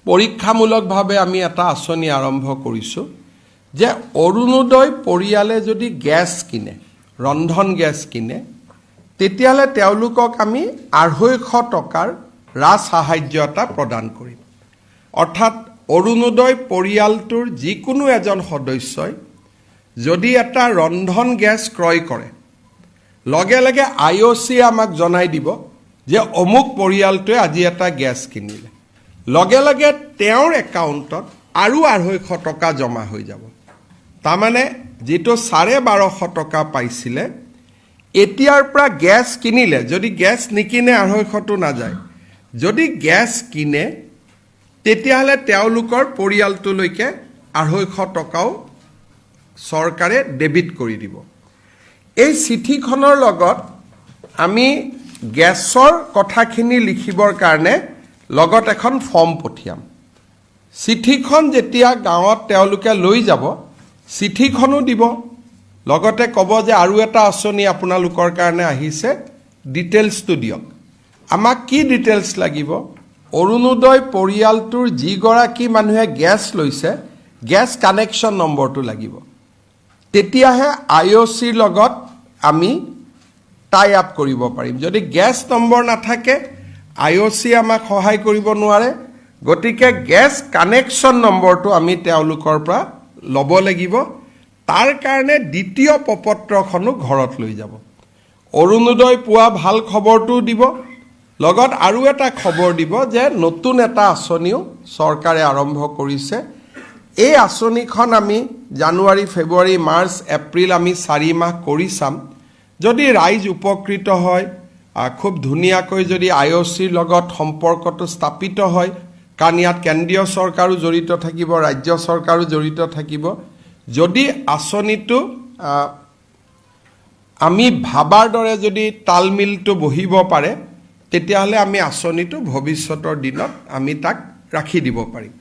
পৰীক্ষামূলকভাৱে আমি এটা আঁচনি আৰম্ভ কৰিছোঁ যে অৰুণোদয় পৰিয়ালে যদি গেছ কিনে, ৰন্ধন গেছ কিনে, তেতিয়াহ'লে তেওঁলোকক আমি 250 টকাৰ ৰাজ সাহায্য এটা প্ৰদান কৰিম। অৰ্থাৎ অৰুণোদয় পৰিয়ালটোৰ যিকোনো এজন সদস্যই যদি এটা ৰন্ধন গেছ ক্ৰয় কৰে, লগে লগে IOC আমাক জনাই দিব যে অমুক পৰিয়ালটোৱে আজি এটা গেছ কিনিলে, লগে লগে তেওঁৰ একাউণ্টত আৰু 250 টকা জমা হৈ যাব। তাৰমানে যিটো 1250 টকা পাইছিলে, এতিয়াৰ পৰা গেছ কিনিলে, যদি গেছ নিকিনে 250টো নাযায়, যদি গেছ কিনে তেতিয়াহ'লে তেওঁলোকৰ পৰিয়ালটোলৈকে 250 টকাও চৰকাৰে ডেবিট কৰি দিব। এই চিঠিখনৰ লগত আমি গেছৰ কথাখিনি লিখিবৰ কাৰণে লগত এখন ফৰ্ম পঠিয়াম। চিঠিখন যেতিয়া গাঁৱত তেওঁলোকে লৈ যাব, চিঠিখনো দিব, লগতে ক'ব যে আৰু এটা আঁচনি আপোনালোকৰ কাৰণে আহিছে, ডিটেইলছটো দিয়ক। আমাক কি ডিটেইলছ লাগিব? অৰুণোদয় পৰিয়ালটোৰ যিগৰাকী মানুহে গেছ লৈছে, গেছ কানেকশ্যন নম্বৰটো লাগিব। তেতিয়াহে IOCৰ লগত আমি টাই আপ কৰিব পাৰিম। যদি গেছ নম্বৰ নাথাকে, IOC আমাক সহায় কৰিব নোৱাৰে। গতিকে গেছ কানেকশ্যন নম্বৰটো আমি তেওঁলোকৰ পৰা ল'ব লাগিব। তাৰ কাৰণে দ্বিতীয় প্ৰপত্ৰখনো ঘৰত লৈ যাব। অৰুণোদয় পোৱা ভাল খবৰটো দিব, লগত আৰু এটা খবৰ দিব যে নতুন এটা আঁচনিও চৰকাৰে আৰম্ভ কৰিছে। এই আঁচনিখন আমি জানুৱাৰী, ফেব্ৰুৱাৰী, মাৰ্চ, এপ্ৰিল আমি 4 মাহ কৰি চাম। যদি ৰাইজ উপকৃত হয়, খুব ধুনীয়াকৈ যদি IOCৰ লগত সম্পৰ্কটো স্থাপিত হয়, কাৰণ ইয়াত কেন্দ্ৰীয় চৰকাৰো জড়িত থাকিব, ৰাজ্য চৰকাৰো জড়িত থাকিব। যদি আঁচনিটো আমি ভাবাৰ দৰে যদি তালমিলটো বহিব পাৰে, তেতিয়াহ'লে আমি আঁচনিটো ভৱিষ্যতৰ দিনত আমি তাক ৰাখি দিব পাৰিম।